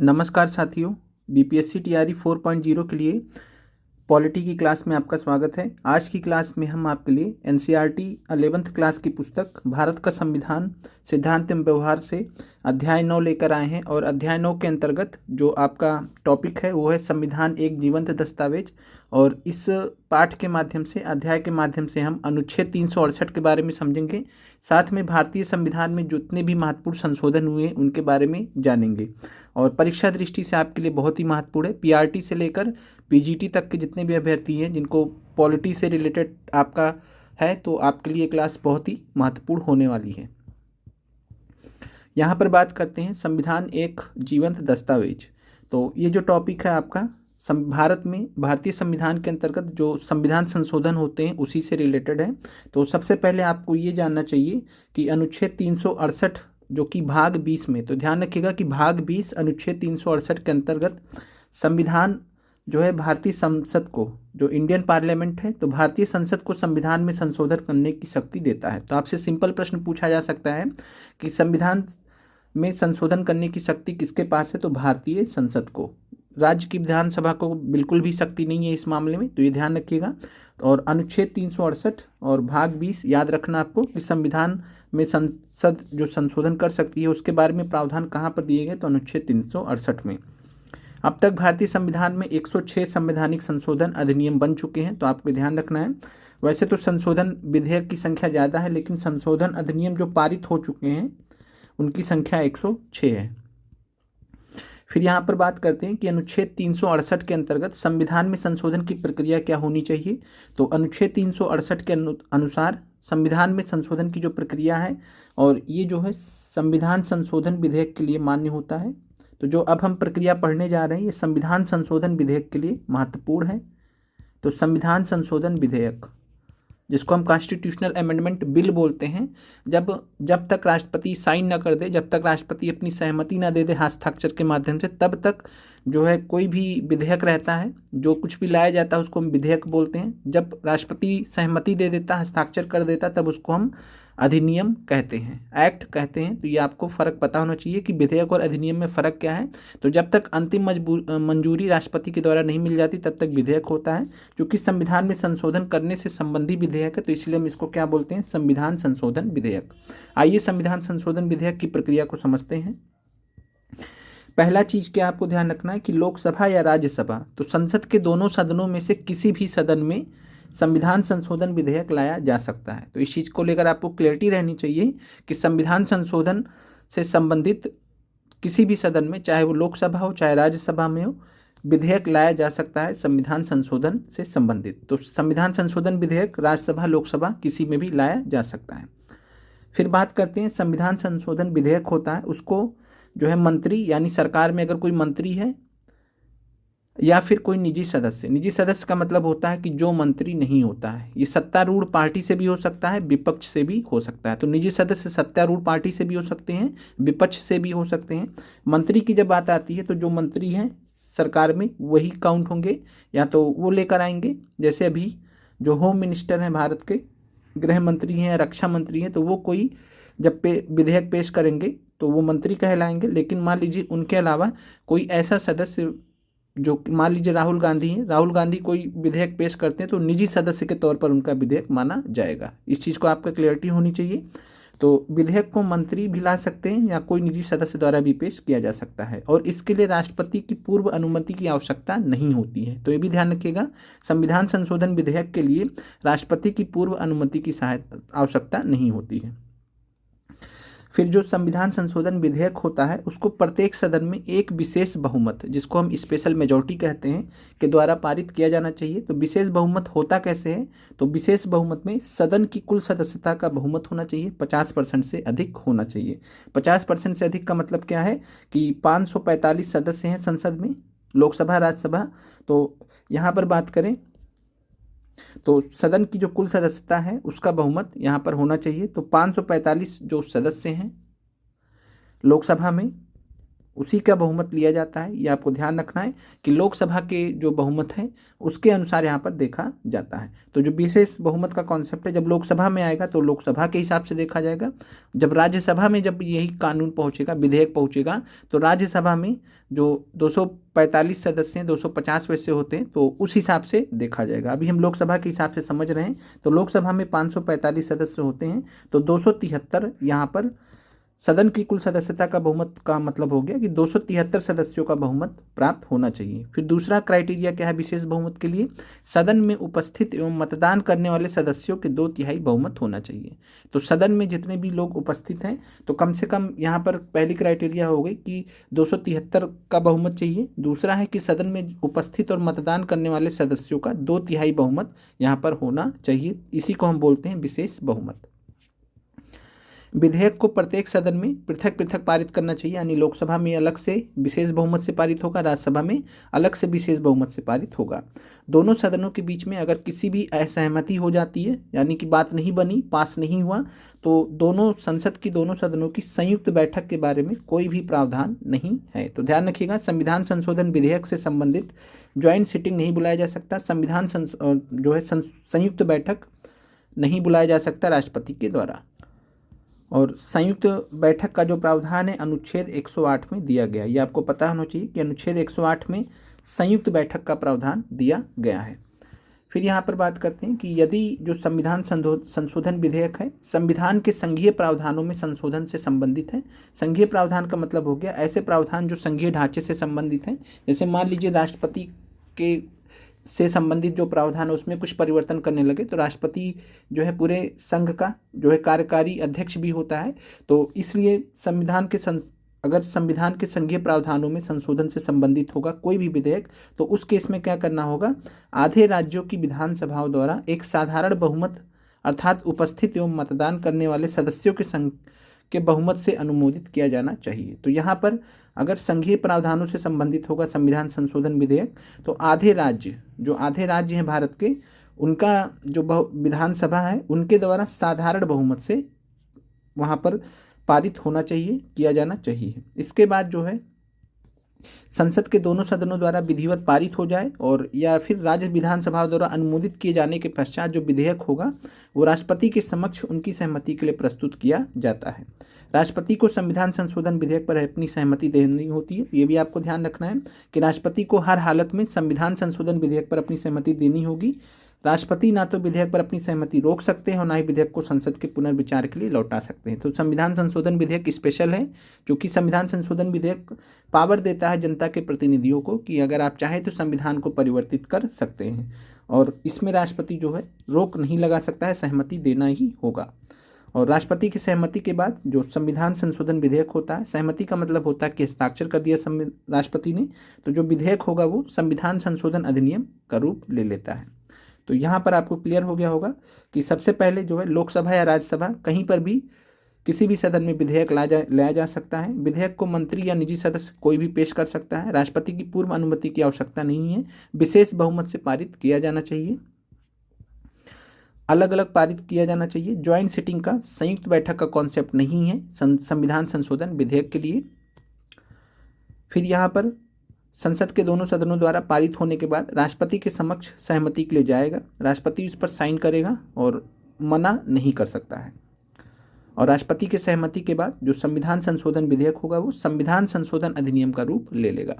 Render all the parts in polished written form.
नमस्कार साथियों, BPSC TRE 4.0 के लिए पॉलिटी की क्लास में आपका स्वागत है। आज की क्लास में हम आपके लिए एनसीईआरटी 11th क्लास की पुस्तक भारत का संविधान सिद्धांत एवं व्यवहार से अध्याय 9 लेकर आए हैं। और अध्याय 9 के अंतर्गत जो आपका टॉपिक है वो है संविधान एक जीवंत दस्तावेज। और इस पाठ के माध्यम से, अध्याय के माध्यम से हम अनुच्छेद 368 के बारे में समझेंगे। साथ में भारतीय संविधान में जितने भी महत्वपूर्ण संशोधन हुए उनके बारे में जानेंगे। और परीक्षा दृष्टि से आपके लिए बहुत ही महत्वपूर्ण है। पीआरटी से लेकर पीजीटी तक के जितने भी अभ्यर्थी हैं जिनको पॉलिटी से रिलेटेड आपका है, तो आपके लिए क्लास बहुत ही महत्वपूर्ण होने वाली है। यहाँ पर बात करते हैं संविधान एक जीवंत दस्तावेज। तो ये जो टॉपिक है आपका भारत में भारतीय संविधान के अंतर्गत जो संविधान संशोधन होते हैं उसी से रिलेटेड है। तो सबसे पहले आपको ये जानना चाहिए कि अनुच्छेद 368 जो कि भाग 20 में, तो ध्यान रखिएगा कि भाग 20 अनुच्छेद 368 के अंतर्गत संविधान जो है भारतीय संसद को, जो इंडियन पार्लियामेंट है, तो भारतीय संसद को संविधान में संशोधन करने की शक्ति देता है। तो आपसे सिंपल प्रश्न पूछा जा सकता है कि संविधान में संशोधन करने की शक्ति किसके पास है, तो भारतीय संसद को। राज्य की विधानसभा को बिल्कुल भी शक्ति नहीं है इस मामले में, तो ये ध्यान रखिएगा। और अनुच्छेद 368 और भाग 20 याद रखना आपको कि संविधान में संसद जो संशोधन कर सकती है उसके बारे में प्रावधान कहाँ पर दिए गए, तो अनुच्छेद 368 में। अब तक भारतीय संविधान में 106 संवैधानिक संशोधन अधिनियम बन चुके हैं, तो आपको ध्यान रखना है। वैसे तो संशोधन विधेयक की संख्या ज़्यादा है, लेकिन संशोधन अधिनियम जो पारित हो चुके हैं उनकी संख्या 106 है। फिर यहाँ पर बात करते हैं कि अनुच्छेद 368 के अंतर्गत संविधान में संशोधन की प्रक्रिया क्या होनी चाहिए। तो अनुच्छेद 368 के अनुसार संविधान में संशोधन की जो प्रक्रिया है, और ये जो है संविधान संशोधन विधेयक के लिए मान्य होता है। तो जो अब हम प्रक्रिया पढ़ने जा रहे हैं ये संविधान संशोधन विधेयक के लिए महत्वपूर्ण है। तो संविधान संशोधन विधेयक, जिसको हम कॉन्स्टिट्यूशनल अमेंडमेंट बिल बोलते हैं, जब तक राष्ट्रपति साइन न कर दे, जब तक राष्ट्रपति अपनी सहमति न दे दे हस्ताक्षर के माध्यम से, तब तक जो है कोई भी विधेयक रहता है, जो कुछ भी लाया जाता है उसको हम विधेयक बोलते हैं। जब राष्ट्रपति सहमति दे देता, हस्ताक्षर कर देता, तब उसको हम अधिनियम कहते हैं, एक्ट कहते हैं। तो ये आपको फ़र्क पता होना चाहिए कि विधेयक और अधिनियम में फ़र्क क्या है। तो जब तक अंतिम मंजूरी राष्ट्रपति के द्वारा नहीं मिल जाती तब तक विधेयक होता है। क्योंकि संविधान में संशोधन करने से संबंधी विधेयक है, तो इसलिए हम इसको क्या बोलते हैं, संविधान संशोधन विधेयक। आइए संविधान संशोधन विधेयक की प्रक्रिया को समझते हैं। पहला चीज़ क्या आपको ध्यान रखना है कि लोकसभा या राज्यसभा, तो संसद के दोनों सदनों में से किसी भी सदन में संविधान संशोधन विधेयक लाया जा सकता है। तो इस चीज़ को लेकर आपको क्लैरिटी रहनी चाहिए कि संविधान संशोधन से संबंधित किसी भी सदन में, चाहे वो लोकसभा हो चाहे राज्यसभा में हो, विधेयक लाया जा सकता है संविधान संशोधन से संबंधित। तो संविधान संशोधन विधेयक राज्यसभा लोकसभा किसी में भी लाया जा सकता है। फिर बात करते हैं संविधान संशोधन विधेयक होता है उसको जो है मंत्री, यानी सरकार में अगर कोई मंत्री है या फिर कोई निजी सदस्य, निजी सदस्य का मतलब होता है कि जो मंत्री नहीं होता है, ये सत्तारूढ़ पार्टी से भी हो सकता है, विपक्ष से भी हो सकता है। तो निजी सदस्य सत्तारूढ़ पार्टी से भी हो सकते हैं, विपक्ष से भी हो सकते हैं। मंत्री की जब बात आती है तो जो मंत्री हैं सरकार में वही काउंट होंगे, या तो वो लेकर आएंगे। जैसे अभी जो होम मिनिस्टर हैं भारत के, गृह मंत्री हैं, रक्षा मंत्री हैं, तो वो कोई जब विधेयक पेश करेंगे तो वो मंत्री कहलाएंगे। लेकिन मान लीजिए उनके अलावा कोई ऐसा सदस्य, जो मान लीजिए राहुल गांधी हैं, राहुल गांधी कोई विधेयक पेश करते हैं तो निजी सदस्य के तौर पर उनका विधेयक माना जाएगा। इस चीज़ को आपका क्लियरिटी होनी चाहिए। तो विधेयक को मंत्री भी ला सकते हैं या कोई निजी सदस्य द्वारा भी पेश किया जा सकता है, और इसके लिए राष्ट्रपति की पूर्व अनुमति की आवश्यकता नहीं होती है। तो ये भी ध्यान रखिएगा, संविधान संशोधन विधेयक के लिए राष्ट्रपति की पूर्व अनुमति की आवश्यकता नहीं होती है। फिर जो संविधान संशोधन विधेयक होता है उसको प्रत्येक सदन में एक विशेष बहुमत, जिसको हम स्पेशल मेजॉरिटी कहते हैं, के द्वारा पारित किया जाना चाहिए। तो विशेष बहुमत होता कैसे है, तो विशेष बहुमत में सदन की कुल सदस्यता का बहुमत होना चाहिए 50% से अधिक होना चाहिए। 50% से अधिक का मतलब क्या है कि 545 सदस्य हैं संसद में, लोकसभा राज्यसभा। तो यहाँ पर बात करें तो सदन की जो कुल सदस्यता है उसका बहुमत यहाँ पर होना चाहिए। तो 545 जो सदस्य हैं लोकसभा में, उसी का बहुमत लिया जाता है। ये आपको ध्यान रखना है कि लोकसभा के जो बहुमत है उसके अनुसार यहाँ पर देखा जाता है। तो जो विशेष बहुमत का कॉन्सेप्ट है, जब लोकसभा में आएगा तो लोकसभा के हिसाब से देखा जाएगा। जब राज्यसभा में जब यही कानून पहुँचेगा, विधेयक पहुँचेगा, तो राज्यसभा में जो 245 सदस्य हैं, 250 वैसे होते हैं, तो उस हिसाब से देखा जाएगा। अभी हम लोकसभा के हिसाब से समझ रहे हैं, तो लोकसभा में 545 सदस्य होते हैं, तो 273 यहाँ पर सदन की कुल सदस्यता का बहुमत का मतलब हो गया कि 273 सदस्यों का बहुमत प्राप्त होना चाहिए। फिर दूसरा क्राइटेरिया क्या है विशेष बहुमत के लिए? सदन में उपस्थित एवं मतदान करने वाले सदस्यों के 2/3 बहुमत होना चाहिए। तो सदन में जितने भी लोग उपस्थित हैं, तो कम से कम यहाँ पर पहली क्राइटेरिया हो गई कि 273 का बहुमत चाहिए। दूसरा है कि सदन में उपस्थित और मतदान करने वाले सदस्यों का 2/3 बहुमत यहाँ पर होना चाहिए। इसी को हम बोलते हैं विशेष बहुमत। विधेयक को प्रत्येक सदन में पृथक पृथक पारित करना चाहिए, यानी लोकसभा में अलग से विशेष बहुमत से पारित होगा, राज्यसभा में अलग से विशेष बहुमत से पारित होगा। दोनों सदनों के बीच में अगर किसी भी असहमति हो जाती है, यानी कि बात नहीं बनी, पास नहीं हुआ, तो दोनों संसद की दोनों सदनों की संयुक्त बैठक के बारे में कोई भी प्रावधान नहीं है। तो ध्यान रखिएगा, संविधान संशोधन विधेयक से संबंधित ज्वाइंट सिटिंग नहीं बुलाया जा सकता, संविधान जो है संयुक्त बैठक नहीं बुलाया जा सकता राष्ट्रपति के द्वारा। और संयुक्त बैठक का जो प्रावधान है अनुच्छेद 108 में दिया गया है। ये आपको पता होना चाहिए कि अनुच्छेद 108 में संयुक्त बैठक का प्रावधान दिया गया है। फिर यहाँ पर बात करते हैं कि यदि जो संविधान संशोधन विधेयक है संविधान के संघीय प्रावधानों में संशोधन से संबंधित है। संघीय प्रावधान का मतलब हो गया ऐसे प्रावधान जो संघीय ढांचे से संबंधित हैं। जैसे मान लीजिए राष्ट्रपति के से संबंधित जो प्रावधान है उसमें कुछ परिवर्तन करने लगे, तो राष्ट्रपति जो है पूरे संघ का जो है कार्यकारी अध्यक्ष भी होता है। तो इसलिए अगर संविधान के संघीय प्रावधानों में संशोधन से संबंधित होगा कोई भी विधेयक, तो उस केस में क्या करना होगा? आधे राज्यों की विधानसभाओं द्वारा एक साधारण बहुमत अर्थात उपस्थित एवं मतदान करने वाले सदस्यों के संघ के बहुमत से अनुमोदित किया जाना चाहिए। तो यहाँ पर अगर संघीय प्रावधानों से संबंधित होगा संविधान संशोधन विधेयक, तो आधे राज्य हैं भारत के, उनका जो विधानसभा है उनके द्वारा साधारण बहुमत से वहाँ पर पारित होना चाहिए, किया जाना चाहिए। इसके बाद जो है संसद के दोनों सदनों द्वारा विधिवत पारित हो जाए और या फिर राज्य विधानसभा द्वारा अनुमोदित किए जाने के पश्चात जो विधेयक होगा वो राष्ट्रपति के समक्ष उनकी सहमति के लिए प्रस्तुत किया जाता है। राष्ट्रपति को संविधान संशोधन विधेयक पर अपनी सहमति देनी होती है। ये भी आपको ध्यान रखना है कि राष्ट्रपति को हर हालत में संविधान संशोधन विधेयक पर अपनी सहमति देनी होगी। राष्ट्रपति ना तो विधेयक पर अपनी सहमति रोक सकते हैं और ना ही विधेयक को संसद के पुनर्विचार के लिए लौटा सकते हैं। तो संविधान संशोधन विधेयक स्पेशल है, क्योंकि संविधान संशोधन विधेयक पावर देता है जनता के प्रतिनिधियों को कि अगर आप चाहें तो संविधान को परिवर्तित कर सकते हैं, और इसमें राष्ट्रपति जो है रोक नहीं लगा सकता है, सहमति देना ही होगा। और राष्ट्रपति की सहमति के बाद जो संविधान संशोधन विधेयक होता है, सहमति का मतलब होता है कि हस्ताक्षर कर दिया राष्ट्रपति ने, तो जो विधेयक होगा वो संविधान संशोधन अधिनियम का रूप ले लेता है। तो यहाँ पर आपको क्लियर हो गया होगा कि सबसे पहले जो है लोकसभा या राज्यसभा कहीं पर भी किसी भी सदन में विधेयक लाया जा सकता है। विधेयक को मंत्री या निजी सदस्य कोई भी पेश कर सकता है। राष्ट्रपति की पूर्व अनुमति की आवश्यकता नहीं है। विशेष बहुमत से पारित किया जाना चाहिए, अलग अलग पारित किया जाना चाहिए। ज्वाइंट सिटिंग का, संयुक्त बैठक का कॉन्सेप्ट नहीं है संविधान संशोधन विधेयक के लिए। फिर यहाँ पर संसद के दोनों सदनों द्वारा पारित होने के बाद राष्ट्रपति के समक्ष सहमति के लिए जाएगा। राष्ट्रपति उस पर साइन करेगा और मना नहीं कर सकता है। और राष्ट्रपति के सहमति के बाद जो संविधान संशोधन विधेयक होगा वो संविधान संशोधन अधिनियम का रूप ले लेगा।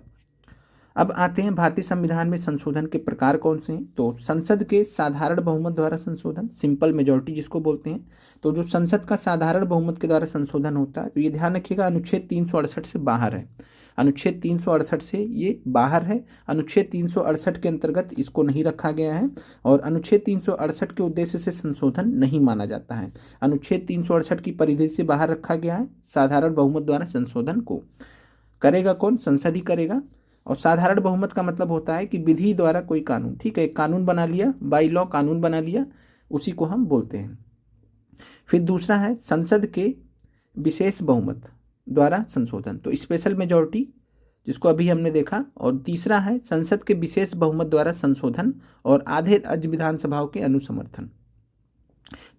अब आते हैं भारतीय संविधान में संशोधन के प्रकार कौन से हैं। तो संसद के साधारण बहुमत द्वारा संशोधन, सिंपल मेजॉरिटी जिसको बोलते हैं। तो जो संसद का साधारण बहुमत के द्वारा संशोधन होता है, तो ये ध्यान रखिएगा अनुच्छेद 368 से बाहर है। अनुच्छेद 368 से ये बाहर है। अनुच्छेद 368 के अंतर्गत इसको नहीं रखा गया है और अनुच्छेद 368 के उद्देश्य से संशोधन नहीं माना जाता है। अनुच्छेद 368 की परिधि से बाहर रखा गया है। साधारण बहुमत द्वारा संशोधन को करेगा कौन? संसद ही करेगा। और साधारण बहुमत का मतलब होता है कि विधि द्वारा कोई कानून, ठीक है, कानून बना लिया, बाई लॉ कानून बना लिया, उसी को हम बोलते हैं। फिर दूसरा है संसद के विशेष बहुमत द्वारा संशोधन, तो स्पेशल मेजॉरिटी जिसको अभी हमने देखा। और तीसरा है संसद के विशेष बहुमत द्वारा संशोधन और आधे राज्य विधानसभाओं के अनुसमर्थन।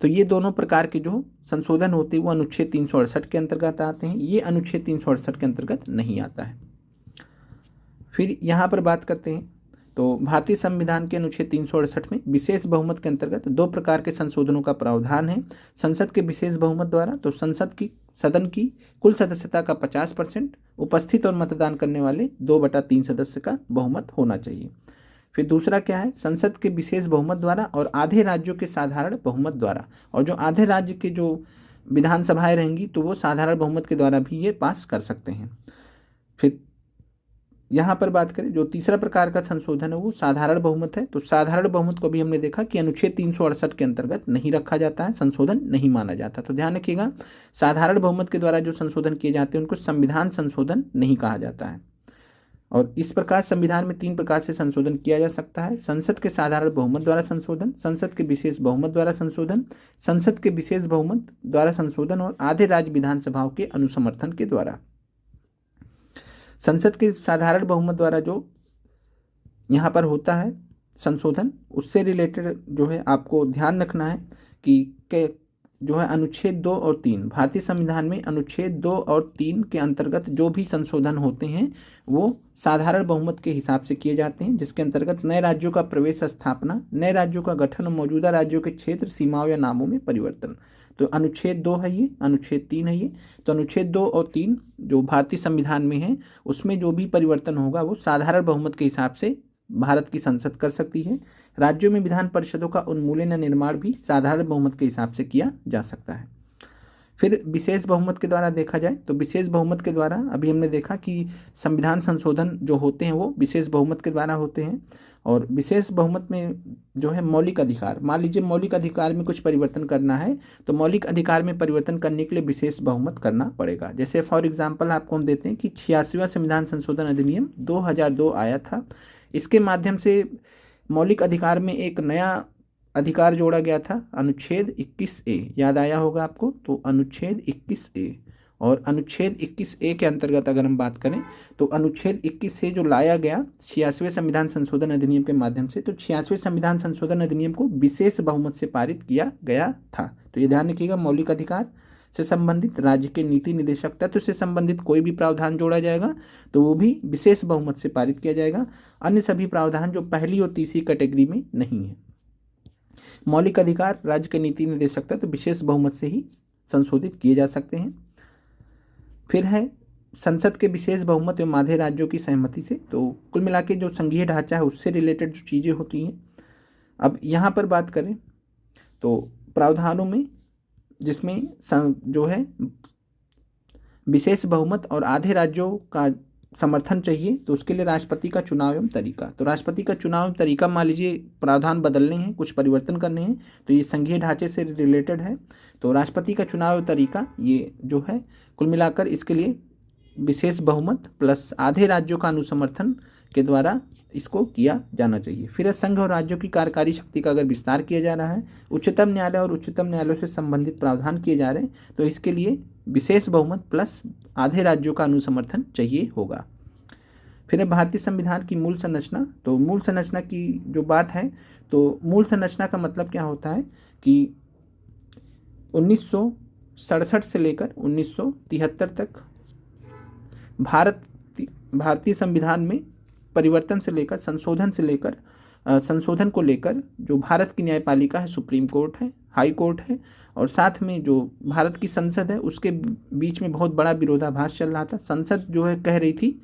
तो ये दोनों प्रकार के जो संशोधन होते हैं वो अनुच्छेद 368 के अंतर्गत आते हैं, ये अनुच्छेद 368 के अंतर्गत नहीं आता है। फिर यहाँ पर बात करते हैं तो भारतीय संविधान के अनुच्छेद 368 में विशेष बहुमत के अंतर्गत दो प्रकार के संशोधनों का प्रावधान है। संसद के विशेष बहुमत द्वारा, तो सदन की कुल सदस्यता का 50% उपस्थित और मतदान करने वाले 2/3 सदस्य का बहुमत होना चाहिए। फिर दूसरा क्या है, संसद के विशेष बहुमत द्वारा और आधे राज्यों के साधारण बहुमत द्वारा, और जो आधे राज्य के जो विधानसभाएं रहेंगी तो वो साधारण बहुमत के द्वारा भी ये पास कर सकते हैं। फिर यहाँ पर बात करें जो तीसरा प्रकार का संशोधन है वो साधारण बहुमत है। तो साधारण बहुमत को भी हमने देखा कि अनुच्छेद 368 के अंतर्गत नहीं रखा जाता है, संशोधन नहीं माना जाता। तो ध्यान रखिएगा, साधारण बहुमत के द्वारा जो संशोधन किए जाते हैं उनको संविधान संशोधन नहीं कहा जाता है। और इस प्रकार संविधान में 3 प्रकार से संशोधन किया जा सकता है: संसद के साधारण बहुमत द्वारा संशोधन, संसद के विशेष बहुमत द्वारा संशोधन, संसद के विशेष बहुमत द्वारा संशोधन और आधे राज्य विधानसभाओं के अनुसमर्थन के द्वारा। संसद के साधारण बहुमत द्वारा जो यहाँ पर होता है संशोधन, उससे रिलेटेड जो है आपको ध्यान रखना है कि जो है अनुच्छेद 2 और 3 भारतीय संविधान में अनुच्छेद 2 और 3 के अंतर्गत जो भी संशोधन होते हैं वो साधारण बहुमत के हिसाब से किए जाते हैं, जिसके अंतर्गत नए राज्यों का प्रवेश स्थापना, नए राज्यों का गठन और मौजूदा राज्यों के क्षेत्र सीमाओं या नामों में परिवर्तन। तो अनुच्छेद 2 है ये, अनुच्छेद 3 है ये। तो अनुच्छेद 2 और 3 जो भारतीय संविधान में है उसमें जो भी परिवर्तन होगा वो साधारण बहुमत के हिसाब से भारत की संसद कर सकती है। राज्यों में विधान परिषदों का उन्मूलन या निर्माण भी साधारण बहुमत के हिसाब से किया जा सकता है। फिर विशेष बहुमत के द्वारा देखा जाए तो विशेष बहुमत के द्वारा अभी हमने देखा कि संविधान संशोधन जो होते हैं वो विशेष बहुमत के द्वारा होते हैं। और विशेष बहुमत में जो है मौलिक अधिकार, मान लीजिए मौलिक अधिकार में कुछ परिवर्तन करना है तो मौलिक अधिकार में परिवर्तन करने के लिए विशेष बहुमत करना पड़ेगा। जैसे फॉर एग्जांपल आपको हम देते हैं कि 86वां संविधान संशोधन अधिनियम 2002 आया था। इसके माध्यम से मौलिक अधिकार में एक नया अधिकार जोड़ा गया था, अनुच्छेद 21A, याद आया होगा आपको। तो अनुच्छेद 21A, और अनुच्छेद 21A के अंतर्गत अगर हम बात करें तो अनुच्छेद 21 से जो लाया गया 86वें संविधान संशोधन अधिनियम के माध्यम से, तो 86वें संविधान संशोधन अधिनियम को विशेष बहुमत से पारित किया गया था। तो ये ध्यान रखिएगा, मौलिक अधिकार से संबंधित, राज्य के नीति निदेशक तत्व से संबंधित कोई भी प्रावधान जोड़ा जाएगा तो वो भी विशेष बहुमत से पारित किया जाएगा। अन्य सभी प्रावधान जो पहली और तीसरी कैटेगरी में नहीं है, मौलिक अधिकार, राज्य के नीति निर्देशक तत्व विशेष बहुमत से ही संशोधित किए जा सकते हैं। फिर है संसद के विशेष बहुमत एवं आधे राज्यों की सहमति से। तो कुल मिला के जो संघीय ढांचा है उससे रिलेटेड जो चीज़ें होती हैं। अब यहाँ पर बात करें तो प्रावधानों में जिसमें जो है विशेष बहुमत और आधे राज्यों का समर्थन चाहिए तो उसके लिए राष्ट्रपति का चुनाव एवं तरीका। तो राष्ट्रपति का चुनाव एवं तरीका, मान लीजिए प्रावधान बदलने हैं, कुछ परिवर्तन करने हैं तो ये संघीय ढांचे से रिलेटेड है। तो राष्ट्रपति का चुनाव एवं तरीका ये जो है कुल मिलाकर इसके लिए विशेष बहुमत प्लस आधे राज्यों का अनुसमर्थन के द्वारा इसको किया जाना चाहिए। फिर संघ और राज्यों की कार्यकारी शक्ति का अगर विस्तार किया जा रहा है, उच्चतम न्यायालय और उच्चतम न्यायालय से संबंधित प्रावधान किए जा रहे हैं तो इसके लिए विशेष बहुमत प्लस आधे राज्यों का अनुसमर्थन चाहिए होगा। फिर भारतीय संविधान की मूल संरचना। तो मूल संरचना की जो बात है तो मूल संरचना का मतलब क्या होता है कि 1967 से लेकर 1973 तक भारतीय संविधान में परिवर्तन से लेकर संशोधन को लेकर जो भारत की न्यायपालिका है, सुप्रीम कोर्ट है, हाई कोर्ट है, और साथ में जो भारत की संसद है उसके बीच में बहुत बड़ा विरोधाभास चल रहा था। संसद जो है कह रही थी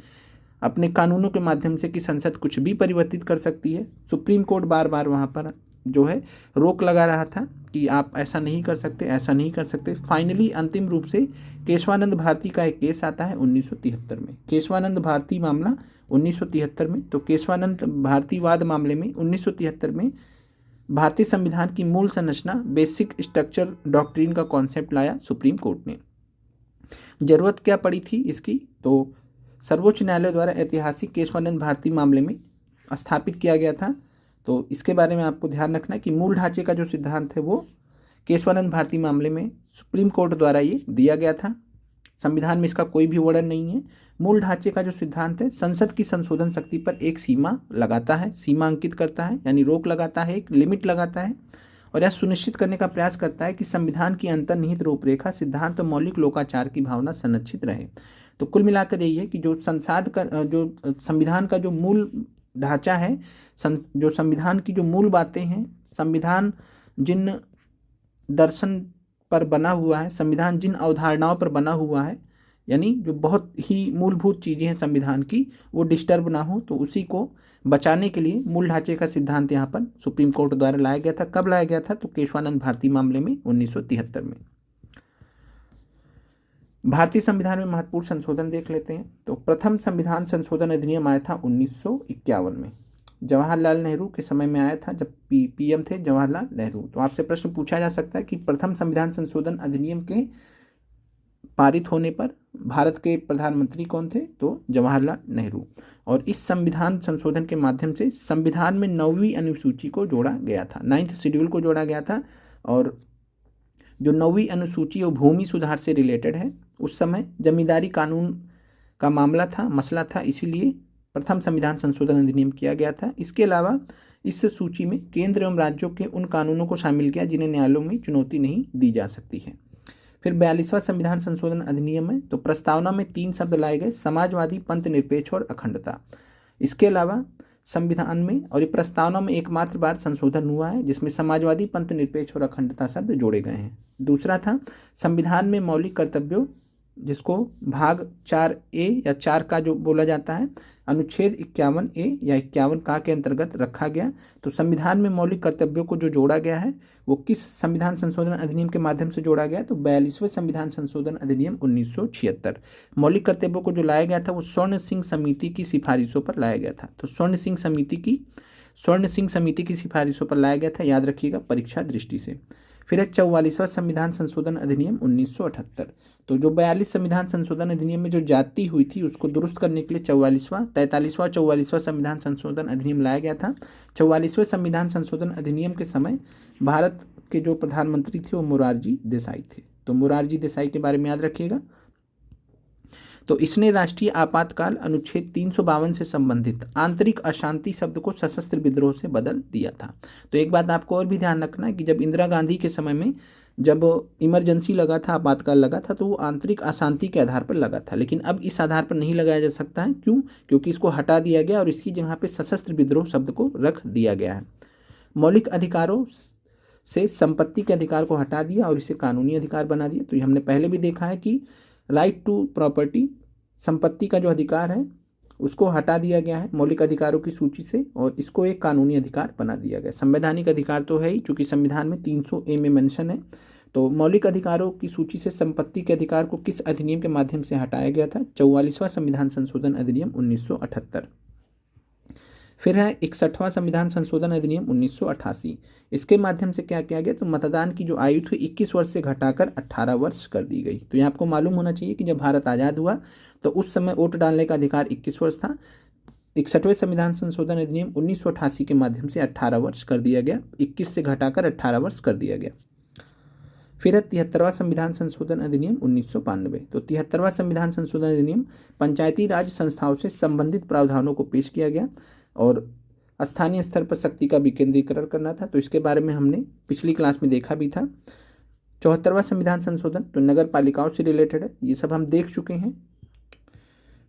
अपने कानूनों के माध्यम से कि संसद कुछ भी परिवर्तित कर सकती है। सुप्रीम कोर्ट बार बार वहाँ पर जो है रोक लगा रहा था कि आप ऐसा नहीं कर सकते, ऐसा नहीं कर सकते। फाइनली अंतिम रूप से केशवानंद भारती का एक केस आता है 1973 में, केशवानंद भारती मामला 1973 में। तो केशवानंद भारती वाद मामले में 1973 में भारतीय संविधान की मूल संरचना, बेसिक स्ट्रक्चर डॉक्ट्रिन का कॉन्सेप्ट लाया सुप्रीम कोर्ट ने। जरूरत क्या पड़ी थी इसकी, तो सर्वोच्च न्यायालय द्वारा ऐतिहासिक केशवानंद भारती मामले में स्थापित किया गया था। तो इसके बारे में आपको ध्यान रखना है कि मूल ढांचे का जो सिद्धांत है वो केशवानंद भारती मामले में सुप्रीम कोर्ट द्वारा ये दिया गया था। संविधान में इसका कोई भी वर्णन नहीं है। मूल ढांचे का जो सिद्धांत है संसद की संशोधन शक्ति पर एक सीमा लगाता है, सीमा अंकित करता है, यानी रोक लगाता है, एक लिमिट लगाता है। और यह सुनिश्चित करने का प्रयास करता है कि संविधान की अंतर्निहित रूपरेखा, सिद्धांत और मौलिक लोकाचार की भावना संरक्षित रहे। तो कुल मिलाकर यही है कि जो संविधान का जो मूल ढांचा है, जो संविधान की जो मूल बातें हैं, संविधान जिन दर्शन पर बना हुआ है, संविधान जिन अवधारणाओं पर बना हुआ है, यानी जो बहुत ही मूलभूत चीज़ें हैं संविधान की, वो डिस्टर्ब ना हो, तो उसी को बचाने के लिए मूल ढांचे का सिद्धांत यहाँ पर सुप्रीम कोर्ट द्वारा लाया गया था। कब लाया गया था? तो केशवानंद भारती मामले में 1973 में। भारतीय संविधान में महत्वपूर्ण संशोधन देख लेते हैं। तो प्रथम संविधान संशोधन अधिनियम आया था 1951 में, जवाहरलाल नेहरू के समय में आया था, जब पीएम थे जवाहरलाल नेहरू। तो आपसे प्रश्न पूछा जा सकता है कि प्रथम संविधान संशोधन अधिनियम के पारित होने पर भारत के प्रधानमंत्री कौन थे? तो जवाहरलाल नेहरू। और इस संविधान संशोधन के माध्यम से संविधान में 9वीं अनुसूची को जोड़ा गया था, 9th शेड्यूल को जोड़ा गया था। और जो 9वीं अनुसूची वो भूमि सुधार से रिलेटेड है। उस समय जमींदारी कानून का मामला था, मसला था, इसीलिए प्रथम संविधान संशोधन अधिनियम किया गया था। इसके अलावा इस सूची में केंद्र एवं राज्यों के उन कानूनों को शामिल किया जिन्हें न्यायालयों में चुनौती नहीं दी जा सकती है। फिर 42वां संविधान संशोधन अधिनियम है। तो प्रस्तावना में 3 शब्द लाए गए, समाजवादी, पंथ निरपेक्ष और अखंडता। इसके अलावा संविधान में और ये प्रस्तावना में एकमात्र बार संशोधन हुआ है जिसमें समाजवादी, पंथ निरपेक्ष और अखंडता शब्द जोड़े गए हैं। दूसरा था संविधान में मौलिक कर्तव्यों, जिसको भाग 4A या 4 का जो बोला जाता है, अनुच्छेद 51A या 51 का के अंतर्गत रखा गया। तो संविधान में मौलिक कर्तव्यों को जो जोड़ा गया है वो किस संविधान संशोधन अधिनियम के माध्यम से जोड़ा गया? तो 42वें संविधान संशोधन अधिनियम 1976। मौलिक कर्तव्यों को जो लाया गया था वो स्वर्ण सिंह समिति की सिफारिशों पर लाया गया था। तो स्वर्ण सिंह समिति की सिफारिशों पर लाया गया था, याद रखिएगा परीक्षा दृष्टि से। फिर है 44वां संविधान संशोधन अधिनियम 1978। तो जो 42 संविधान संशोधन अधिनियम में जो जाति हुई थी उसको दुरुस्त करने के लिए 44वां संविधान संशोधन अधिनियम लाया गया था। 44वें संविधान संशोधन अधिनियम के समय भारत के जो प्रधानमंत्री थे वो मोरारजी देसाई थे। तो मोरारजी देसाई के बारे में याद रखिएगा। तो इसने राष्ट्रीय आपातकाल अनुच्छेद 352 से संबंधित आंतरिक अशांति शब्द को सशस्त्र विद्रोह से बदल दिया था। तो एक बात आपको और भी ध्यान रखना है कि जब इंदिरा गांधी के समय में जब इमरजेंसी लगा था, आपातकाल लगा था, तो वो आंतरिक अशांति के आधार पर लगा था, लेकिन अब इस आधार पर नहीं लगाया जा सकता है। क्यों? क्योंकि इसको हटा दिया गया और इसकी जगह पे सशस्त्र विद्रोह शब्द को रख दिया गया है। मौलिक अधिकारों से संपत्ति के अधिकार को हटा दिया और इसे कानूनी अधिकार बना दिया। तो ये हमने पहले भी देखा है कि राइट टू प्रॉपर्टी, संपत्ति का जो अधिकार है उसको हटा दिया गया है मौलिक अधिकारों की सूची से और इसको एक कानूनी अधिकार बना दिया गया। संवैधानिक अधिकार तो है ही, चूंकि संविधान में 300A में मेंशन है। तो मौलिक अधिकारों की सूची से संपत्ति के अधिकार को किस अधिनियम के माध्यम से हटाया गया था? 44वां संविधान संशोधन अधिनियम 1978। फिर है 61वां संविधान संशोधन अधिनियम 1988। इसके माध्यम से क्या किया गया? तो मतदान की जो आयु थी 21 वर्ष से घटाकर 18 वर्ष कर दी गई। तो ये आपको मालूम होना चाहिए कि जब भारत आज़ाद हुआ तो उस समय वोट डालने का अधिकार 21 वर्ष था। 61वें संविधान संशोधन अधिनियम 1988 के माध्यम से 18 वर्ष कर दिया गया, 21 से घटाकर 18 वर्ष कर दिया गया। फिर है 73वां संविधान संशोधन अधिनियम 1992। तो 73वां संविधान संशोधन अधिनियम पंचायती राज संस्थाओं से संबंधित प्रावधानों को पेश किया गया और स्थानीय स्तर पर शक्ति का विकेंद्रीकरण करना था। तो इसके बारे में हमने पिछली क्लास में देखा भी था। 74वां संविधान संशोधन तो नगर पालिकाओं से रिलेटेड है, ये सब हम देख चुके हैं।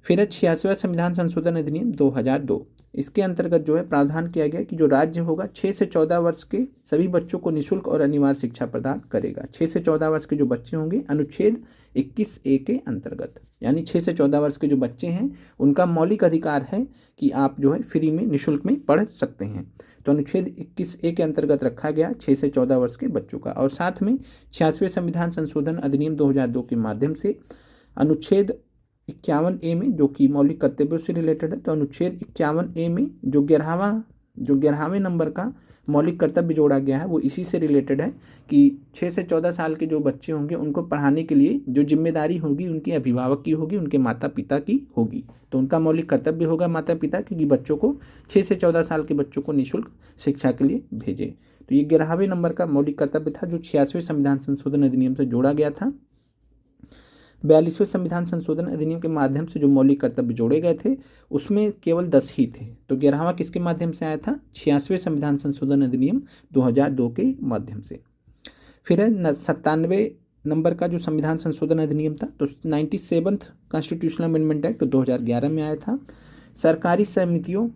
फिर है 86वां संविधान संशोधन अधिनियम 2002। इसके अंतर्गत जो है प्रावधान किया गया कि जो राज्य होगा 6 से 14 वर्ष के सभी बच्चों को निःशुल्क और अनिवार्य शिक्षा प्रदान करेगा। 6 से 14 वर्ष के जो बच्चे होंगे अनुच्छेद 21A के अंतर्गत, यानी 6 से 14 वर्ष के जो बच्चे हैं उनका मौलिक अधिकार है कि आप जो है फ्री में निःशुल्क में पढ़ सकते हैं। तो अनुच्छेद 21A के अंतर्गत रखा गया 6 से 14 वर्ष के बच्चों का। और साथ में 86वें संविधान संशोधन अधिनियम 2002 के माध्यम से अनुच्छेद 51A में जो कि मौलिक कर्तव्यों से रिलेटेड है, तो अनुच्छेद 51A में जो 11वें नंबर का मौलिक कर्तव्य जोड़ा गया है वो इसी से रिलेटेड है कि 6 से 14 साल के जो बच्चे होंगे उनको पढ़ाने के लिए जो जिम्मेदारी होगी उनके अभिभावक की होगी, उनके माता पिता की होगी। तो उनका मौलिक कर्तव्य होगा माता पिता की कि बच्चों को 6 से 14 साल के बच्चों को निःशुल्क शिक्षा के लिए भेजें। तो ये 11वें नंबर का मौलिक कर्तव्य था जो 86वें संविधान संशोधन अधिनियम से जोड़ा गया था। 42वें संविधान संशोधन अधिनियम के माध्यम से जो मौलिक कर्तव्य जोड़े गए थे उसमें केवल 10 ही थे। तो 11वां किसके माध्यम से आया था? 86वें संविधान संशोधन अधिनियम 2002 के माध्यम से। फिर है 97 नंबर का जो संविधान संशोधन अधिनियम था, तो 97th कॉन्स्टिट्यूशनल अमेंडमेंट एक्ट 2011 में आया था। सरकारी समितियों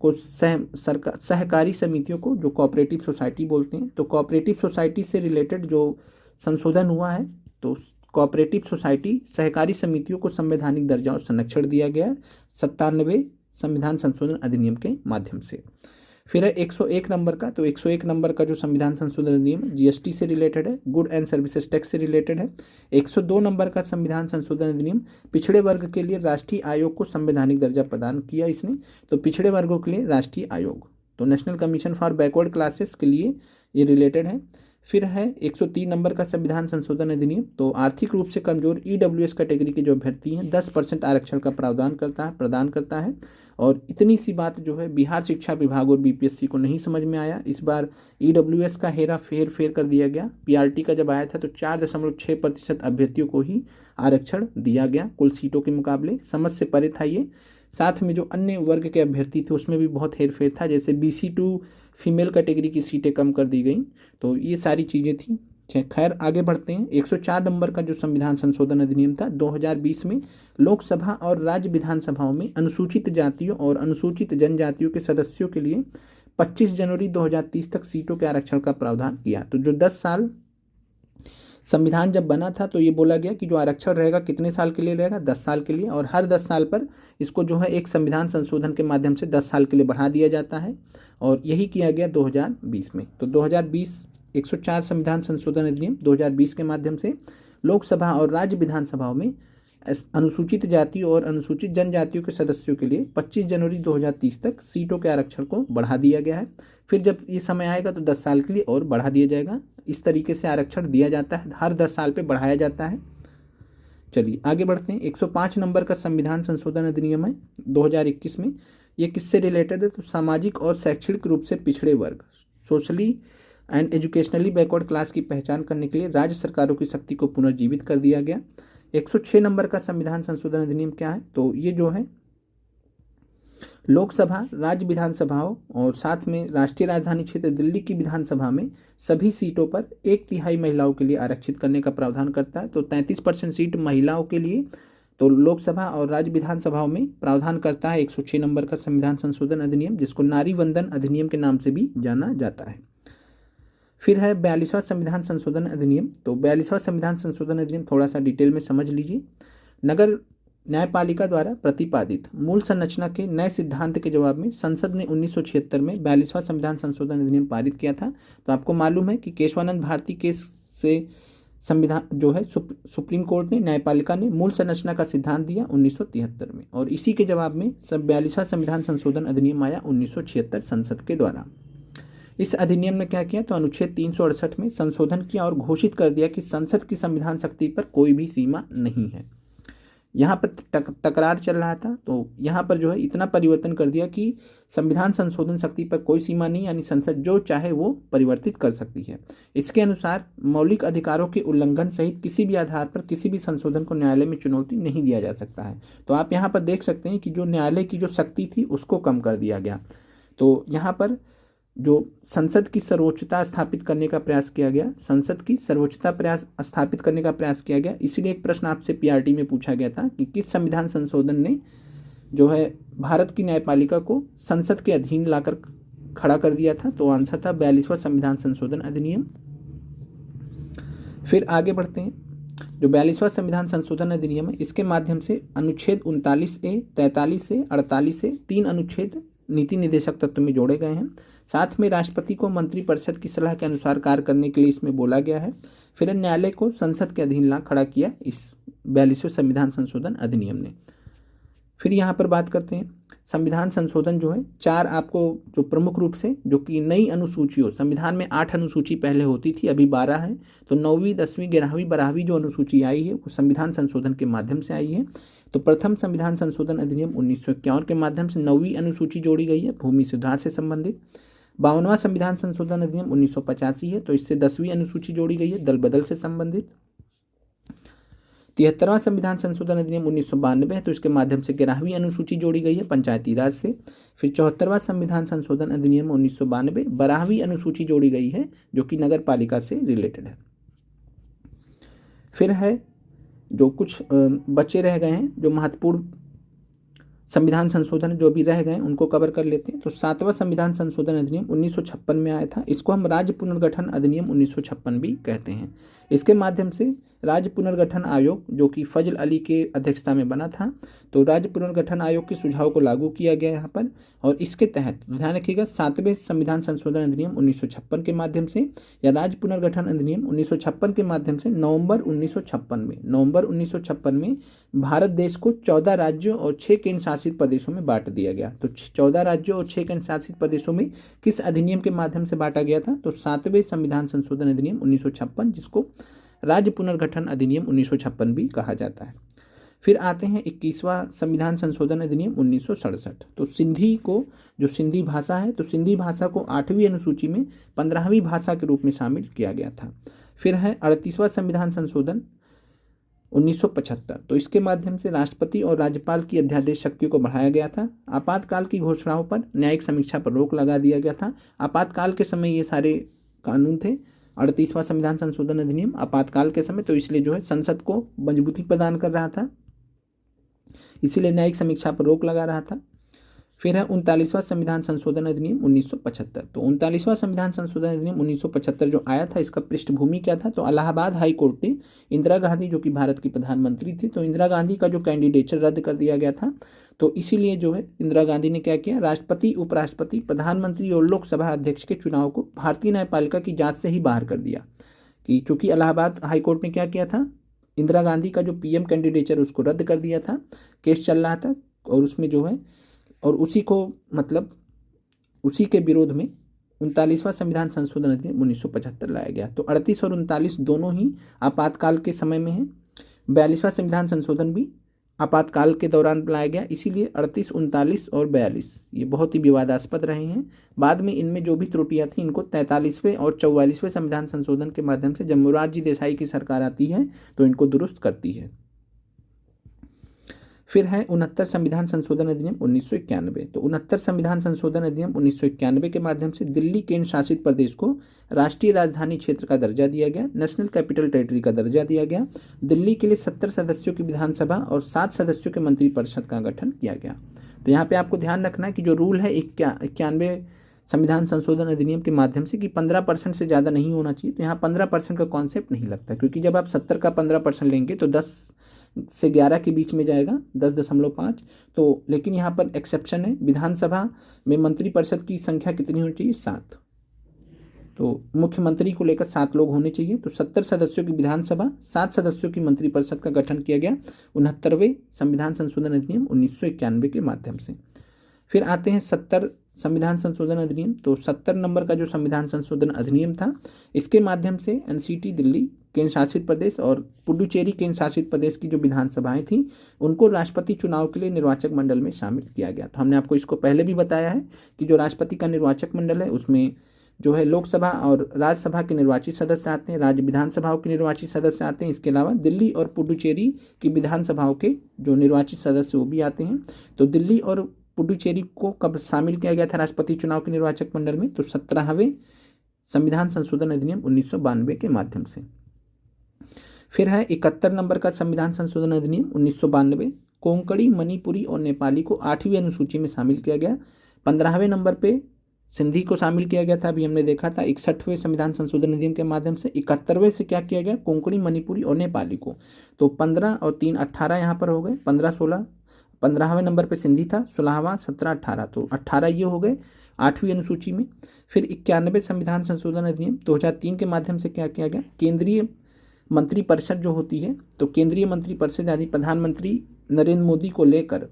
को सहकारी समितियों को जो कोऑपरेटिव सोसाइटी बोलते हैं, तो कोऑपरेटिव सोसाइटी से रिलेटेड जो संशोधन हुआ है, तो कोऑपरेटिव सोसाइटी सहकारी समितियों को संवैधानिक दर्जा और संरक्षण दिया गया 97वें संविधान संशोधन अधिनियम के माध्यम से। फिर है 101 नंबर का, तो 101 नंबर का जो संविधान संशोधन अधिनियम जीएसटी से रिलेटेड है, गुड एंड सर्विसेज टैक्स से रिलेटेड है। 102 नंबर का संविधान संशोधन अधिनियम पिछड़े वर्ग के लिए राष्ट्रीय आयोग को संवैधानिक दर्जा प्रदान किया इसने, तो पिछड़े वर्गों के लिए राष्ट्रीय आयोग, तो national commission for backward classes के लिए ये रिलेटेड है। फिर है 103 नंबर का संविधान संशोधन अधिनियम, तो आर्थिक रूप से कमजोर ईडब्ल्यूएस कैटेगरी के जो अभ्यर्थी हैं 10% आरक्षण का प्रावधान प्रदान करता है। और इतनी सी बात जो है बिहार शिक्षा विभाग और बीपीएससी को नहीं समझ में आया, इस बार ईडब्ल्यूएस का फेर कर दिया गया। पीआरटी का जब आया था तो 4.6% अभ्यर्थियों को ही आरक्षण दिया गया कुल सीटों के मुकाबले, समझ से परे था ये। साथ में जो अन्य वर्ग के अभ्यर्थी थे उसमें भी बहुत हेरफेर था, जैसे BC2 फीमेल कैटेगरी की सीटें कम कर दी गई, तो ये सारी चीज़ें थी। खैर आगे बढ़ते हैं। 104 नंबर का जो संविधान संशोधन अधिनियम था 2020 में लोकसभा और राज्य विधानसभाओं में अनुसूचित जातियों और अनुसूचित जनजातियों के सदस्यों के लिए 25 जनवरी 2030 तक सीटों के आरक्षण का प्रावधान किया। तो जो 10 साल संविधान जब बना था तो ये बोला गया कि जो आरक्षण रहेगा कितने साल के लिए रहेगा? 10 साल के लिए, और हर 10 साल पर इसको जो है एक संविधान संशोधन के माध्यम से 10 साल के लिए बढ़ा दिया जाता है, और यही किया गया 2020 में। तो 2020 104 संविधान संशोधन अधिनियम 2020 के माध्यम से लोकसभा और राज्य विधानसभाओं में अनुसूचित जाति और अनुसूचित जनजातियों के सदस्यों के लिए 25 जनवरी 2030 तक सीटों के आरक्षण को बढ़ा दिया गया है। फिर जब ये समय आएगा तो 10 साल के लिए और बढ़ा दिया जाएगा। इस तरीके से आरक्षण दिया जाता है, हर 10 साल पे बढ़ाया जाता है। चलिए आगे बढ़ते हैं। 105 नंबर का संविधान संशोधन अधिनियम है 2021 में। ये किससे रिलेटेड है? तो सामाजिक और शैक्षणिक रूप से पिछड़े वर्ग, socially and educationally backward class की पहचान करने के लिए राज्य सरकारों की शक्ति को पुनर्जीवित कर दिया गया। 106 नंबर का संविधान संशोधन अधिनियम क्या है? तो ये जो है लोकसभा, राज्य विधानसभाओं और साथ में राष्ट्रीय राजधानी क्षेत्र दिल्ली की विधानसभा में सभी सीटों पर 1/3 महिलाओं के लिए आरक्षित करने का प्रावधान करता है। तो 33% सीट महिलाओं के लिए तो लोकसभा और राज्य विधानसभाओं में प्रावधान करता है 106 नंबर का संविधान संशोधन अधिनियम, जिसको नारी वंदन अधिनियम के नाम से भी जाना जाता है। फिर है 42वां संविधान संशोधन अधिनियम। तो 42वां संविधान संशोधन अधिनियम थोड़ा सा डिटेल में समझ लीजिए। नगर न्यायपालिका द्वारा प्रतिपादित मूल संरचना के नए सिद्धांत के जवाब में संसद ने 1976 में 42वां संविधान संशोधन अधिनियम पारित किया था। तो आपको मालूम है कि केशवानंद भारती केस से संविधान जो है सुप्रीम कोर्ट ने, न्यायपालिका ने मूल संरचना का सिद्धांत दिया 1973 में, और इसी के जवाब में 42वां संविधान संशोधन अधिनियम आया 1976 संसद के द्वारा। इस अधिनियम ने क्या किया? तो अनुच्छेद 368 में संशोधन किया और घोषित कर दिया कि संसद की संविधान शक्ति पर कोई भी सीमा नहीं है। यहाँ पर तकरार चल रहा था, तो यहाँ पर जो है इतना परिवर्तन कर दिया कि संविधान संशोधन शक्ति पर कोई सीमा नहीं, यानी संसद जो चाहे वो परिवर्तित कर सकती है। इसके अनुसार मौलिक अधिकारों के उल्लंघन सहित किसी भी आधार पर किसी भी संशोधन को न्यायालय में चुनौती नहीं दिया जा सकता है। तो आप यहाँ पर देख सकते हैं कि जो न्यायालय की जो शक्ति थी उसको कम कर दिया गया। तो यहाँ पर जो संसद की सर्वोच्चता स्थापित करने का प्रयास किया गया, संसद की सर्वोच्चता स्थापित करने का प्रयास किया गया। इसीलिए एक प्रश्न आपसे पीआरटी में पूछा गया था कि किस संविधान संशोधन ने जो है भारत की न्यायपालिका को संसद के अधीन लाकर खड़ा कर दिया था? तो आंसर था 42वां संविधान संशोधन अधिनियम। फिर आगे बढ़ते हैं। जो 42वां संविधान संशोधन अधिनियम है, इसके माध्यम से अनुच्छेद 39A, 43 से 48 से 3 अनुच्छेद नीति निर्देशक तत्व में जोड़े गए हैं। साथ में राष्ट्रपति को मंत्रिपरिषद की सलाह के अनुसार कार्य करने के लिए इसमें बोला गया है। फिर न्यायालय को संसद के अधीन ला खड़ा किया इस 42वें संविधान संशोधन अधिनियम ने। फिर यहाँ पर बात करते हैं संविधान संशोधन जो है 4 आपको जो प्रमुख रूप से जो कि नई अनुसूचियों, संविधान में 8 अनुसूची पहले होती थी, अभी 12 है। तो 9वीं, 10वीं, 11वीं, 12वीं जो अनुसूची आई है वो संविधान संशोधन के माध्यम से आई है। तो प्रथम संविधान संशोधन अधिनियम 1951 के माध्यम से 9वीं अनुसूची जोड़ी गई है, भूमि सुधार से संबंधित। 52वां संविधान संशोधन अधिनियम 1985 है, तो इससे 10वीं अनुसूची जोड़ी गई है, दल बदल से संबंधित। 73वां संविधान संशोधन अधिनियम 1992 है, तो इसके माध्यम से 11वीं अनुसूची जोड़ी गई है पंचायती राज से। फिर 74वां संविधान संशोधन अधिनियम 1992 12वीं अनुसूची जोड़ी गई है, जो कि नगर पालिका से रिलेटेड है। फिर है जो कुछ बचे रह गए हैं, जो महत्वपूर्ण संविधान संशोधन जो भी रह गए उनको कवर कर लेते हैं। तो 7वां संविधान संशोधन अधिनियम 1956 में आया था, इसको हम राज्य पुनर्गठन अधिनियम 1956 भी कहते हैं। इसके माध्यम से राज्य पुनर्गठन आयोग, जो कि फजल अली के अध्यक्षता में बना था, तो राज्य पुनर्गठन आयोग के सुझाव को लागू किया गया यहाँ पर। और इसके तहत ध्यान रखिएगा 7वें संविधान संशोधन अधिनियम 1956 के माध्यम से या राज्य पुनर्गठन अधिनियम 1956 के माध्यम से नवंबर 1956 में भारत देश को 14 राज्यों और 6 केंद्र शासित प्रदेशों में बांट दिया गया। तो 14 राज्यों और 6 केंद्र शासित प्रदेशों में किस अधिनियम के माध्यम से बांटा गया था? तो 7वें संविधान संशोधन अधिनियम 1956, जिसको राज्य पुनर्गठन अधिनियम 1956 भी कहा जाता है। फिर आते हैं 21वां संविधान संशोधन अधिनियम 1967। तो सिंधी को, जो सिंधी भाषा है, तो सिंधी भाषा को 8वीं अनुसूची में 15वीं भाषा के रूप में शामिल किया गया था। फिर है 38वां संविधान संशोधन 1975। तो इसके माध्यम से राष्ट्रपति और राज्यपाल की अध्यादेश शक्तियों को बढ़ाया गया था। आपातकाल की घोषणाओं पर न्यायिक समीक्षा पर रोक लगा दिया गया था। आपातकाल के समय ये सारे कानून थे। 38वां संविधान संशोधन अधिनियम आपातकाल के समय, तो इसलिए जो है संसद को मजबूती प्रदान कर रहा था, इसीलिए न्यायिक समीक्षा पर रोक लगा रहा था। फिर है 39वां संविधान संशोधन अधिनियम 1975। तो 39वां संविधान संशोधन अधिनियम 1975 जो आया था, इसका पृष्ठभूमि क्या था? तो इलाहाबाद हाई कोर्ट ने इंदिरा गांधी, जो कि भारत की प्रधानमंत्री थी, तो इंदिरा गांधी का जो कैंडिडेचर रद्द कर दिया गया था, तो इसीलिए जो है इंदिरा गांधी ने क्या किया, राष्ट्रपति, उपराष्ट्रपति, प्रधानमंत्री और लोकसभा अध्यक्ष के चुनाव को भारतीय न्यायपालिका की जांच से ही बाहर कर दिया। कि चूंकि इलाहाबाद हाई कोर्ट ने क्या किया था, इंदिरा गांधी का जो पीएम कैंडिडेचर उसको रद्द कर दिया था, केस चल रहा था, और उसमें जो है, और उसी को मतलब उसी के विरोध में 39वां संविधान संशोधन अधिनियम 1975 लाया गया। तो 38 और 39 दोनों ही आपातकाल के समय में है। 42वां संविधान संशोधन भी आपातकाल के दौरान लाया गया, इसीलिए 38, 39 और 42 ये बहुत ही विवादास्पद रहे हैं। बाद में इनमें जो भी त्रुटियां थी, इनको 43वें और 44वें संविधान संशोधन के माध्यम से जब मोरारजी देसाई की सरकार आती है तो इनको दुरुस्त करती है। फिर है 69 संविधान संशोधन अधिनियम 1991। तो 69 संविधान संशोधन अधिनियम 1991 के माध्यम से दिल्ली केंद्र शासित प्रदेश को राष्ट्रीय राजधानी क्षेत्र का दर्जा दिया गया, नेशनल कैपिटल टेरिटरी का दर्जा दिया गया। दिल्ली के लिए 70 सदस्यों की विधानसभा और 7 सदस्यों के मंत्रिपरिषद का गठन किया गया। तो यहाँ पे आपको ध्यान रखना है कि जो रूल है 91 संविधान संशोधन अधिनियम के माध्यम से कि 15% से ज़्यादा नहीं होना चाहिए, तो यहाँ 15% का कॉन्सेप्ट नहीं लगता, क्योंकि जब आप 70 का 15% लेंगे तो 10 से 11 के बीच में जाएगा, 10.5। तो लेकिन यहाँ पर एक्सेप्शन है, विधानसभा में मंत्रिपरिषद की संख्या कितनी होनी चाहिए? 7। तो मुख्यमंत्री को लेकर 7 लोग होने चाहिए। तो 70 सदस्यों की विधानसभा, 7 सदस्यों की मंत्रिपरिषद का गठन किया गया 69वें संविधान संशोधन अधिनियम 1991 के माध्यम से। फिर आते हैं 70 संविधान संशोधन अधिनियम। तो 70 नंबर का जो संविधान संशोधन अधिनियम था, इसके माध्यम से एनसीटी दिल्ली केंद्र शासित प्रदेश और पुडुचेरी केंद्र शासित प्रदेश की जो विधानसभाएं थी, उनको राष्ट्रपति चुनाव के लिए निर्वाचक मंडल में शामिल किया गया था। हमने आपको इसको पहले भी बताया है कि जो राष्ट्रपति का निर्वाचक मंडल है, उसमें जो है लोकसभा और राज्यसभा के निर्वाचित सदस्य आते हैं, राज्य विधानसभाओं के निर्वाचित सदस्य आते हैं। इसके अलावा दिल्ली और पुडुचेरी की विधानसभाओं के जो निर्वाचित सदस्य वो भी आते हैं। तो दिल्ली और पुडुचेरी को कब शामिल किया गया था राष्ट्रपति चुनाव के निर्वाचक मंडल में? तो 17वें संविधान संशोधन अधिनियम 1992 के माध्यम से। फिर है 71 नंबर का संविधान संशोधन अधिनियम 1992। कोंकणी, मणिपुरी और नेपाली को 8वीं अनुसूची में शामिल किया गया। 15वें नंबर पे सिंधी को शामिल किया गया था, अभी हमने देखा था। 61वें संविधान संशोधन अधिनियम के माध्यम से 71वें से क्या किया गया? कोंकणी, मणिपुरी और नेपाली को। तो 15 और 3 18 यहाँ पर हो गए, 15 16। 15वें नंबर पे सिंधी था, 16वां 17 18, तो 18 ये हो गए 8वीं अनुसूची में। फिर 91 संविधान संशोधन अधिनियम 2003 के माध्यम से क्या किया गया? केंद्रीय मंत्रिपरिषद जो होती है, तो केंद्रीय मंत्रिपरिषद यानी प्रधानमंत्री नरेंद्र मोदी को लेकर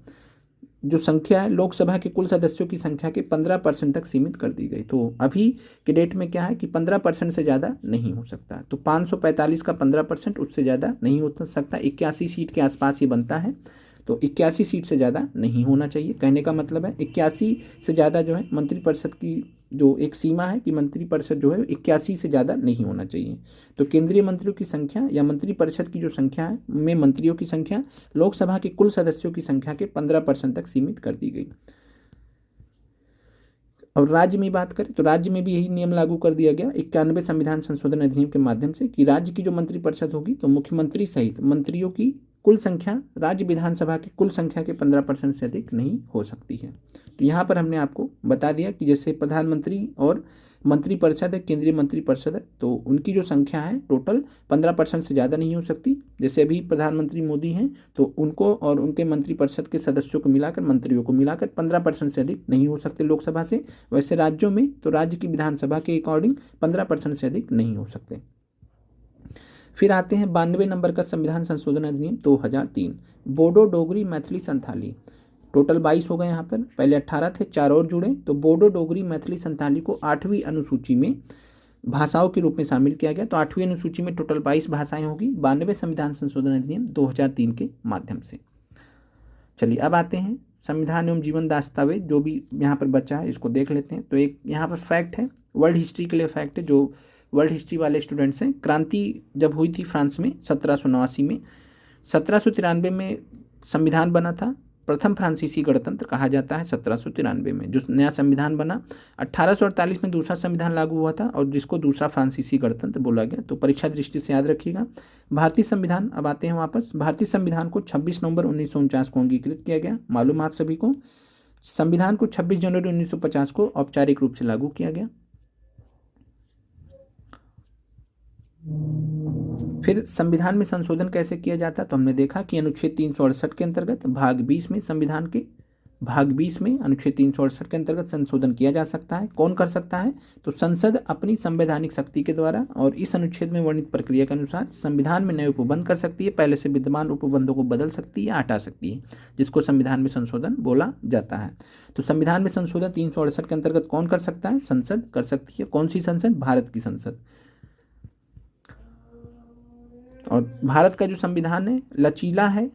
जो संख्या है, लोकसभा के कुल सदस्यों की संख्या के 15% तक सीमित कर दी गई। तो अभी के डेट में क्या है कि 15% से ज़्यादा नहीं हो सकता। तो 545 का 15%, उससे ज़्यादा नहीं हो सकता। 81 सीट के आसपास ये बनता है, तो 81 सीट से ज़्यादा नहीं होना चाहिए। कहने का मतलब है 81 से ज़्यादा जो है मंत्रिपरिषद की जो एक सीमा है कि मंत्रिपरिषद जो है 81 से ज़्यादा नहीं होना चाहिए। तो केंद्रीय मंत्रियों की संख्या या मंत्रिपरिषद की जो संख्या है में मंत्रियों की संख्या लोकसभा के कुल सदस्यों की संख्या के 15% तक सीमित कर दी गई। और राज्य में बात करें तो राज्य में भी यही नियम लागू कर दिया गया 91 संविधान संशोधन अधिनियम के माध्यम से कि राज्य की जो मंत्रिपरिषद होगी तो मुख्यमंत्री सहित मंत्रियों की कुल संख्या राज्य विधानसभा की कुल संख्या के 15% से अधिक नहीं हो सकती है। तो यहाँ पर हमने आपको बता दिया कि जैसे प्रधानमंत्री और मंत्रिपरिषद है, केंद्रीय मंत्रिपरिषद है, तो उनकी जो संख्या है टोटल 15% से ज़्यादा नहीं हो सकती। जैसे अभी प्रधानमंत्री मोदी हैं तो उनको और उनके मंत्रिपरिषद के सदस्यों को मिलाकर, मंत्रियों को मिलाकर 15% से अधिक नहीं हो सकते लोकसभा से। वैसे राज्यों में तो राज्य की विधानसभा के अकॉर्डिंग 15% से अधिक नहीं हो सकते। फिर आते हैं 92 नंबर का संविधान संशोधन अधिनियम 2003, बोडो डोगरी मैथिली संथाली। टोटल 22 हो गए यहाँ पर, पहले 18 थे, 4 और जुड़े, तो बोडो डोगरी मैथिली संथाली को 8वीं अनुसूची में भाषाओं के रूप में शामिल किया गया। तो 8वीं अनुसूची में टोटल 22 भाषाएं होगी 92 संविधान संशोधन अधिनियम 2003 के माध्यम से। चलिए अब आते हैं संविधान एवं जीवन दस्तावेज, जो भी यहाँ पर बचा है इसको देख लेते हैं। तो एक यहाँ पर फैक्ट है, वर्ल्ड हिस्ट्री के लिए फैक्ट है, जो वर्ल्ड हिस्ट्री वाले स्टूडेंट्स हैं। क्रांति जब हुई थी फ्रांस में 1789 में, 1793 में संविधान बना था। प्रथम फ्रांसीसी गणतंत्र कहा जाता है 1793 में जो नया संविधान बना। 1848 में दूसरा संविधान लागू हुआ था और जिसको दूसरा फ्रांसीसी गणतंत्र बोला गया। तो परीक्षा दृष्टि से याद रखिएगा। भारतीय संविधान, अब आते हैं वापस, भारतीय संविधान को 26 नवंबर 1949 को अंगीकृत किया गया, मालूम आप सभी को। संविधान को 26 जनवरी 1950 को औपचारिक रूप से लागू किया गया। फिर संविधान में संशोधन कैसे किया जाता है तो हमने देखा कि अनुच्छेद 368 के अंतर्गत भाग 20 में, संविधान के भाग 20 में अनुच्छेद 368 के अंतर्गत संशोधन किया जा सकता है। कौन कर सकता है तो संसद अपनी संवैधानिक शक्ति के द्वारा और इस अनुच्छेद में वर्णित प्रक्रिया के अनुसार संविधान में नए उपबंध कर सकती है, पहले से विद्यमान उपबंधों को बदल सकती है, हटा सकती है, जिसको संविधान में संशोधन बोला जाता है। तो संविधान में संशोधन 368 के अंतर्गत कौन कर सकता है, संसद कर सकती है। कौन सी संसद, भारत की संसद। और भारत का जो संविधान है लचीला है,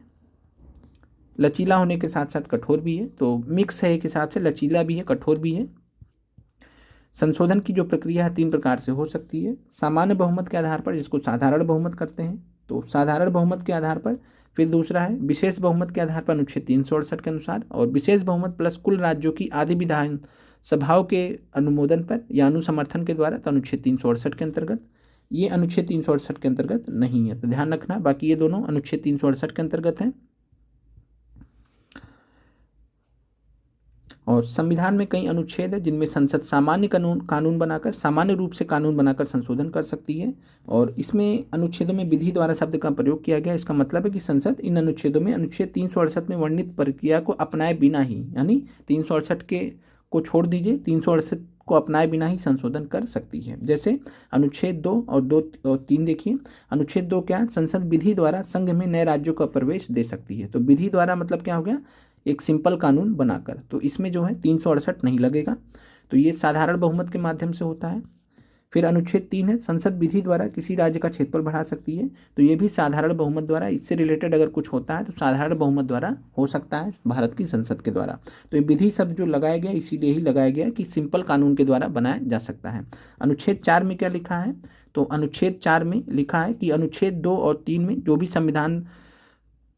लचीला होने के साथ साथ कठोर भी है, तो मिक्स है, एक हिसाब से लचीला भी है कठोर भी है। संशोधन की जो प्रक्रिया है 3 प्रकार से हो सकती है। सामान्य बहुमत के आधार पर, जिसको साधारण बहुमत करते हैं, तो साधारण बहुमत के आधार पर। फिर दूसरा है विशेष बहुमत के आधार पर अनुच्छेद 368 के अनुसार, और विशेष बहुमत प्लस कुल राज्यों की आधी विधान सभाओं के अनुमोदन पर या अनुसमर्थन के द्वारा, तो अनुच्छेद 368 के अंतर्गत। ये अनुच्छेद 368 के अंतर्गत नहीं है, तो ध्यान रखना। बाकी ये दोनों अनुच्छेद 368 के अंतर्गत हैं। और संविधान में कई अनुच्छेद है जिनमें संसद सामान्य कानून बनाकर, सामान्य रूप से कानून बनाकर संशोधन कर सकती है। और इसमें अनुच्छेदों में विधि द्वारा शब्द का प्रयोग किया गया। इसका मतलब है कि संसद इन अनुच्छेदों में अनुच्छेद 368 में वर्णित प्रक्रिया को अपनाए बिना ही, यानी 368 के को छोड़ दीजिए, 368 को अपनाए बिना ही संशोधन कर सकती है। जैसे अनुच्छेद 2 और 3 देखिए। अनुच्छेद 2 क्या है, संसद विधि द्वारा संघ में नए राज्यों का प्रवेश दे सकती है। तो विधि द्वारा मतलब क्या हो गया, एक सिंपल कानून बनाकर। तो इसमें जो है 368 नहीं लगेगा, तो ये साधारण बहुमत के माध्यम से होता है। फिर अनुच्छेद 3 है, संसद विधि द्वारा किसी राज्य का क्षेत्रफल बढ़ा सकती है। तो ये भी साधारण बहुमत द्वारा, इससे रिलेटेड अगर कुछ होता है तो साधारण बहुमत द्वारा हो सकता है भारत की संसद के द्वारा। तो ये विधि शब्द जो लगाया गया इसीलिए ही लगाया गया कि सिंपल कानून के द्वारा बनाया जा सकता है। अनुच्छेद 4 में क्या लिखा है, तो अनुच्छेद 4 में लिखा है कि अनुच्छेद 2 और 3 में जो भी संविधान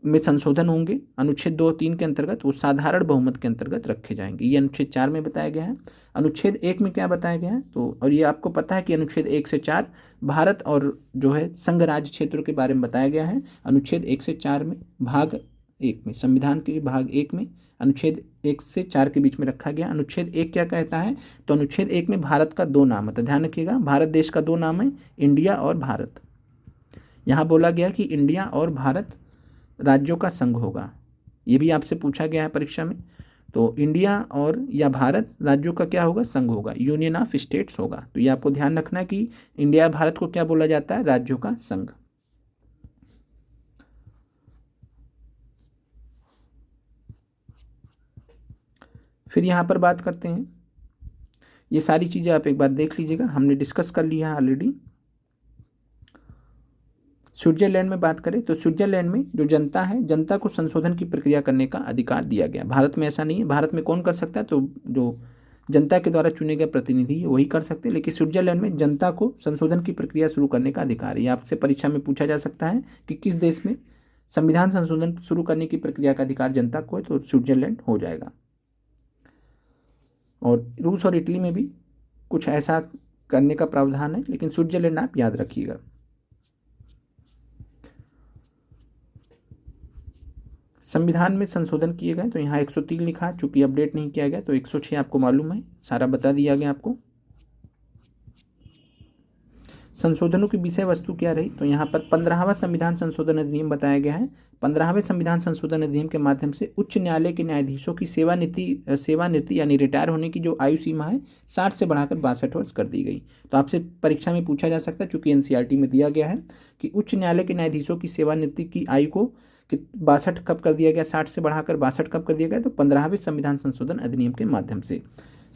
में संशोधन होंगे अनुच्छेद 2 और 3 के अंतर्गत, वो साधारण बहुमत के अंतर्गत रखे जाएंगे। ये अनुच्छेद 4 में बताया गया है। अनुच्छेद 1 में क्या बताया गया है, तो और ये आपको पता है कि अनुच्छेद 1 से 4 भारत और जो है संघ राज्य क्षेत्रों के बारे में बताया गया है। अनुच्छेद 1 से 4 में भाग 1 में, संविधान के भाग 1 में अनुच्छेद 1 से 4 के बीच में रखा गया। अनुच्छेद 1 क्या कहता है, तो अनुच्छेद 1 में भारत का 2 नाम है। तो ध्यान रखिएगा, भारत देश का 2 नाम है, इंडिया और भारत। यहाँ बोला गया कि इंडिया और भारत राज्यों का संघ होगा, ये भी आपसे पूछा गया है परीक्षा में। तो इंडिया और या भारत राज्यों का क्या होगा, संघ होगा, यूनियन ऑफ स्टेट्स होगा। तो ये आपको ध्यान रखना है कि इंडिया भारत को क्या बोला जाता है, राज्यों का संघ। फिर यहाँ पर बात करते हैं, ये सारी चीज़ें आप एक बार देख लीजिएगा, हमने डिस्कस कर लिया है ऑलरेडी। स्विट्जरलैंड में बात करें तो स्विट्जरलैंड में जो जनता है, जनता को संशोधन की प्रक्रिया करने का अधिकार दिया गया। भारत में ऐसा नहीं है। भारत में कौन कर सकता है, तो जो जनता के द्वारा चुने गए प्रतिनिधि वही कर सकते हैं, लेकिन स्विट्जरलैंड में जनता को संशोधन की प्रक्रिया शुरू करने का अधिकार है। ये आपसे परीक्षा में पूछा जा सकता है कि किस देश में संविधान संशोधन शुरू करने की प्रक्रिया का अधिकार जनता को है, तो स्विट्जरलैंड हो जाएगा। और रूस और इटली में भी कुछ ऐसा करने का प्रावधान है, लेकिन स्विट्जरलैंड आप याद रखिएगा। संविधान में संशोधन किए गए तो यहाँ 103 लिखा, चूंकि अपडेट नहीं किया गया तो 106 आपको मालूम है, सारा बता दिया गया आपको। संशोधनों की विषय वस्तु क्या रही, तो यहाँ पर 15वां संविधान संशोधन अधिनियम बताया गया है। 15वें संविधान संशोधन अधिनियम के माध्यम से उच्च न्यायालय के न्यायाधीशों की सेवानिवृत्ति यानी रिटायर होने की जो आयु सीमा है 60 से बढ़ाकर 62 वर्ष कर दी गई। तो आपसे परीक्षा में पूछा जा सकता है, चूंकि एनसीईआरटी में दिया गया है कि उच्च न्यायालय के न्यायाधीशों की सेवानिवृत्ति की आयु को 62 कब कर दिया गया, 60 से बढ़ाकर 62 कब कर दिया गया, तो 15वें संविधान संशोधन अधिनियम के माध्यम से।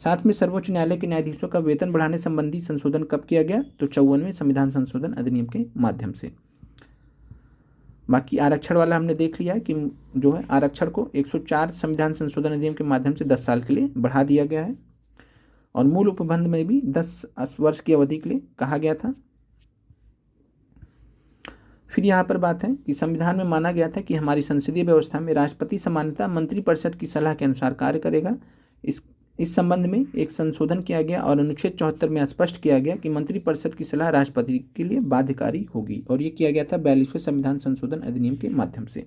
साथ में सर्वोच्च न्यायालय के न्यायाधीशों का वेतन बढ़ाने संबंधी संशोधन कब किया गया, तो 54वें संविधान संशोधन अधिनियम के माध्यम से। बाकी आरक्षण वाला हमने देख लिया है कि जो है आरक्षण को 104 संविधान संशोधन अधिनियम के माध्यम से 10 साल के लिए बढ़ा दिया गया है, और मूल उपबंध में भी 10 वर्ष की अवधि के लिए कहा गया था। फिर यहाँ पर बात है कि संविधान में माना गया था कि हमारी संसदीय व्यवस्था में राष्ट्रपति सामान्यतः मंत्रिपरिषद की सलाह के अनुसार कार्य करेगा। इस संबंध में एक संशोधन किया गया और अनुच्छेद 74 में स्पष्ट किया गया कि मंत्रिपरिषद की सलाह राष्ट्रपति के लिए बाध्यकारी होगी, और ये किया गया था 42वें संविधान संशोधन अधिनियम के माध्यम से।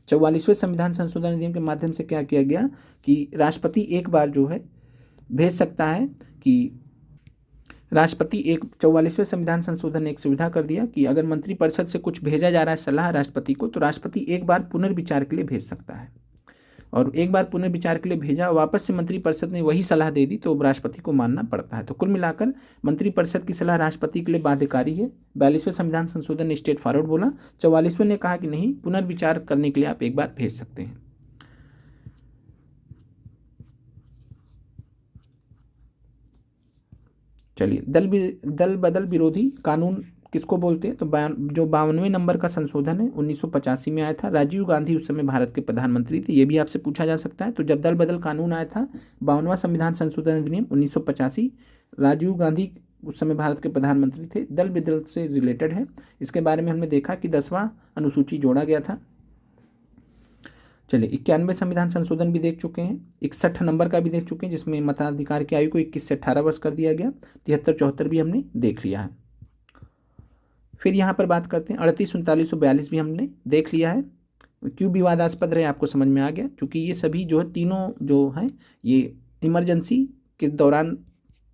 44वें संविधान संशोधन अधिनियम के माध्यम से क्या किया गया कि राष्ट्रपति एक बार जो है भेज सकता है कि राष्ट्रपति 44वें संविधान संशोधन ने एक सुविधा कर दिया कि अगर मंत्रिपरिषद से कुछ भेजा जा रहा है सलाह राष्ट्रपति को, तो राष्ट्रपति एक बार पुनर्विचार के लिए भेज सकता है, और एक बार पुनर्विचार के लिए भेजा, वापस से मंत्रिपरिषद ने वही सलाह दे दी तो राष्ट्रपति को मानना पड़ता है। तो कुल मिलाकर मंत्रिपरिषद की सलाह राष्ट्रपति के लिए बाध्यकारी है। 42वें संविधान संशोधन ने स्ट्रेट फॉरवर्ड बोला, 44वें ने कहा कि नहीं, पुनर्विचार करने के लिए आप एक बार भेज सकते हैं। चलिए, दल बदल विरोधी कानून किसको बोलते हैं, तो जो 52वें नंबर का संशोधन है 1985 में आया था। राजीव गांधी उस समय भारत के प्रधानमंत्री थे, ये भी आपसे पूछा जा सकता है। तो जब दल बदल कानून आया था 52वां संविधान संशोधन अधिनियम 1985, राजीव गांधी उस समय भारत के प्रधानमंत्री थे, दल बदल से रिलेटेड है। इसके बारे में हमने देखा कि 10वां अनुसूची जोड़ा गया था। चलिए, 91वें संविधान संशोधन भी देख चुके हैं, 61 नंबर का भी देख चुके हैं जिसमें मताधिकार की आयु को 21 से 18 वर्ष कर दिया गया। 73, 74 भी हमने देख लिया है। फिर यहाँ पर बात करते हैं 38, 39 और 42 भी हमने देख लिया है। क्यों विवादास्पद रहे आपको समझ में आ गया, क्योंकि ये सभी जो है तीनों जो है ये इमरजेंसी के दौरान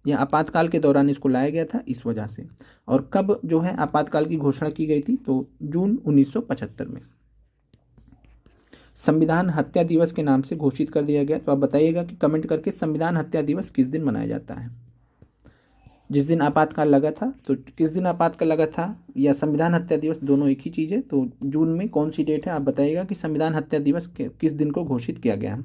या आपातकाल के दौरान इसको लाया गया था, इस वजह से। और कब जो है आपातकाल की घोषणा की गई थी, तो जून 1975 में संविधान हत्या दिवस के नाम से घोषित कर दिया गया। तो आप बताइएगा कि कमेंट करके संविधान हत्या दिवस किस दिन मनाया जाता है। जिस दिन आपातकाल लगा था, तो किस दिन आपातकाल लगा था या संविधान हत्या दिवस, दोनों एक ही चीज़ है। तो जून में कौन सी डेट है, आप बताइएगा कि संविधान हत्या दिवस किस दिन को घोषित किया गया है।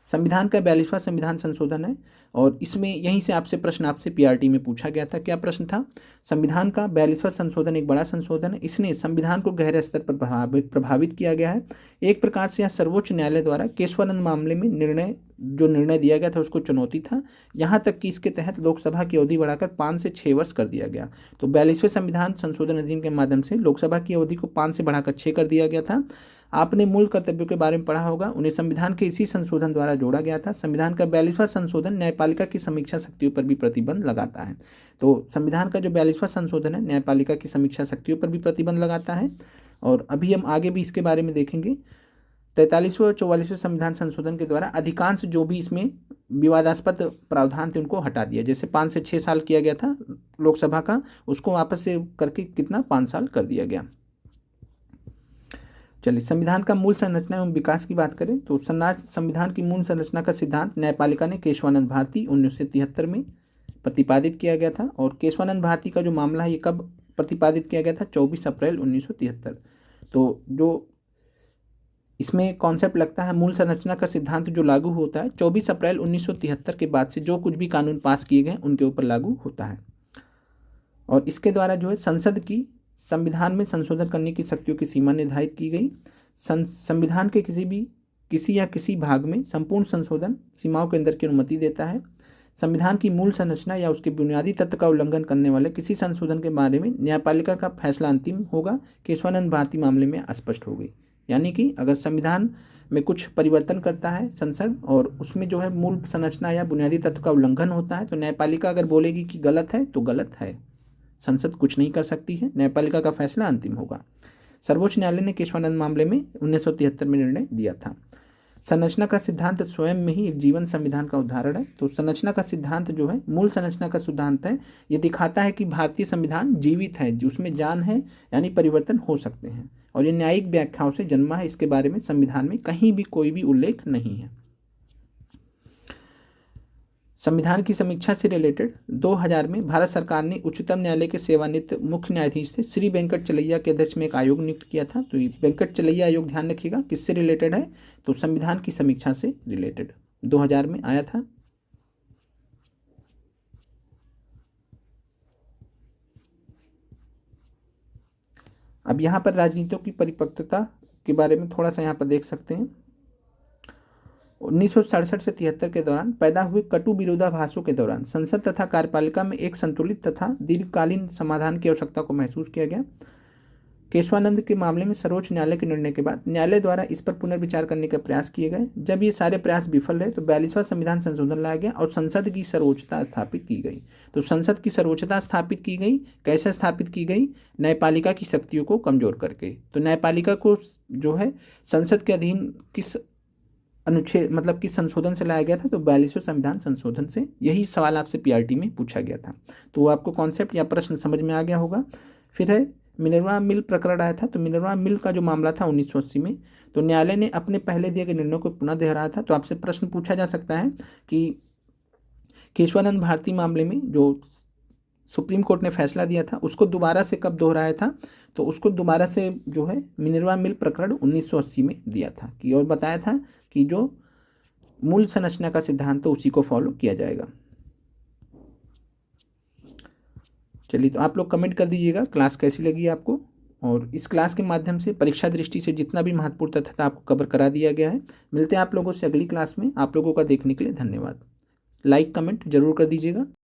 संविधान का 42वां संविधान संशोधन है, और इसमें यहीं से आपसे प्रश्न आपसे पीआरटी में पूछा गया था। क्या प्रश्न था, संविधान का 42वां संशोधन एक बड़ा संशोधन है, इसने संविधान को गहरे स्तर पर प्रभावित किया गया है। एक प्रकार से यह सर्वोच्च न्यायालय द्वारा केशवानंद मामले में निर्णय दिया गया था उसको चुनौती था। यहाँ तक कि इसके तहत लोकसभा की अवधि बढ़ाकर 5 से 6 वर्ष कर दिया गया। तो 42वें संविधान संशोधन अधिनियम के माध्यम से लोकसभा की अवधि को 5 से बढ़ाकर 6 कर दिया गया था। आपने मूल कर्तव्यों के बारे में पढ़ा होगा, उन्हें संविधान के इसी संशोधन द्वारा जोड़ा गया था। संविधान का 42वां संशोधन न्यायपालिका की समीक्षा शक्तियों पर भी प्रतिबंध लगाता है। तो संविधान का जो 42वां संशोधन है न्यायपालिका की समीक्षा शक्तियों पर भी प्रतिबंध लगाता है, और अभी हम आगे भी इसके बारे में देखेंगे। 43वें और 44वें संविधान संशोधन के द्वारा अधिकांश जो भी इसमें विवादास्पद प्रावधान थे उनको हटा दिया। जैसे 5 से 6 साल किया गया था लोकसभा का, उसको वापस से करके कितना 5 साल कर दिया गया। चलिए, संविधान का मूल संरचना एवं विकास की बात करें तो संविधान की मूल संरचना का सिद्धांत न्यायपालिका ने केशवानंद भारती 1973 में प्रतिपादित किया गया था। और केशवानंद भारती का जो मामला है ये कब प्रतिपादित किया गया था, 24 अप्रैल 1973। तो जो इसमें कॉन्सेप्ट लगता है, मूल संरचना का सिद्धांत जो लागू होता है 24 अप्रैल 1973 के बाद से जो कुछ भी कानून पास किए गए उनके ऊपर लागू होता है। और इसके द्वारा जो है संसद की संविधान में संशोधन करने की शक्तियों की सीमा निर्धारित की गई। संविधान के किसी भाग में संपूर्ण संशोधन सीमाओं के अंदर की अनुमति देता है। संविधान की मूल संरचना या उसके बुनियादी तत्व का उल्लंघन करने वाले किसी संशोधन के बारे में न्यायपालिका का फैसला अंतिम होगा, केशवानंद भारती मामले में स्पष्ट हो गई। यानी कि अगर संविधान में कुछ परिवर्तन करता है संसद और उसमें जो है मूल संरचना या बुनियादी तत्व का उल्लंघन होता है, तो न्यायपालिका अगर बोलेगी कि गलत है तो गलत है, संसद कुछ नहीं कर सकती है, न्यायपालिका का फैसला अंतिम होगा। सर्वोच्च न्यायालय ने केशवानंद मामले में 1973 में निर्णय दिया था। संरचना का सिद्धांत स्वयं में ही एक जीवन संविधान का उदाहरण है। तो संरचना का सिद्धांत जो है मूल संरचना का सिद्धांत है, ये दिखाता है कि भारतीय संविधान जीवित है, उसमें जान है, यानी परिवर्तन हो सकते हैं, और ये न्यायिक व्याख्याओं से जन्मा है। इसके बारे में संविधान में कहीं भी कोई भी उल्लेख नहीं है। संविधान की समीक्षा से रिलेटेड 2000 में भारत सरकार ने उच्चतम न्यायालय के सेवानिवृत्त मुख्य न्यायाधीश थे श्री वेंकट चलैया के अध्यक्ष में एक आयोग नियुक्त किया था। तो ये वेंकट चलैया आयोग ध्यान रखिएगा किससे रिलेटेड है, तो संविधान की समीक्षा से रिलेटेड 2000 में आया था। अब यहाँ पर राजनीतियों की परिपक्वता के बारे में थोड़ा सा यहाँ पर देख सकते हैं। 1967 से 73 के दौरान पैदा हुए कटु विरोधाभासों के दौरान संसद तथा कार्यपालिका में एक संतुलित तथा दीर्घकालीन समाधान की आवश्यकता को महसूस किया गया। केशवानंद के मामले में सर्वोच्च न्यायालय के निर्णय के बाद न्यायालय द्वारा इस पर पुनर्विचार करने का प्रयास किए गए। जब ये सारे प्रयास विफल रहे तो 42वां संविधान संशोधन लाया गया और संसद की सर्वोच्चता स्थापित की गई। तो संसद की सर्वोच्चता स्थापित की गई, कैसे स्थापित की गई, न्यायपालिका की शक्तियों को कमजोर करके। तो न्यायपालिका को जो है संसद के अधीन किस अनुच्छेद मतलब किस संशोधन से लाया गया था, तो 42वें संविधान संशोधन से। यही सवाल आपसे पीआरटी में पूछा गया था। तो आपको कॉन्सेप्ट या प्रश्न समझ में आ गया होगा। फिर है मिनर्वा मिल प्रकरण आया था। तो मिनर्वा मिल का जो मामला था 1980 में, तो न्यायालय ने अपने पहले दिए गए निर्णयों को पुनः दोहराया था। तो आपसे प्रश्न पूछा जा सकता है कि केशवानंद भारती मामले में जो सुप्रीम कोर्ट ने फैसला दिया था उसको दोबारा से कब दोहराया था, तो उसको दोबारा से जो है मिनर्वा मिल प्रकरण 1980 में दिया था कि और बताया था कि जो मूल संरचना का सिद्धांत तो उसी को फॉलो किया जाएगा। चलिए, तो आप लोग कमेंट कर दीजिएगा क्लास कैसी लगी आपको, और इस क्लास के माध्यम से परीक्षा दृष्टि से जितना भी महत्वपूर्ण तथ्य था आपको कवर करा दिया गया है। मिलते हैं आप लोगों से अगली क्लास में। आप लोगों का देखने के लिए धन्यवाद। लाइक कमेंट जरूर कर दीजिएगा।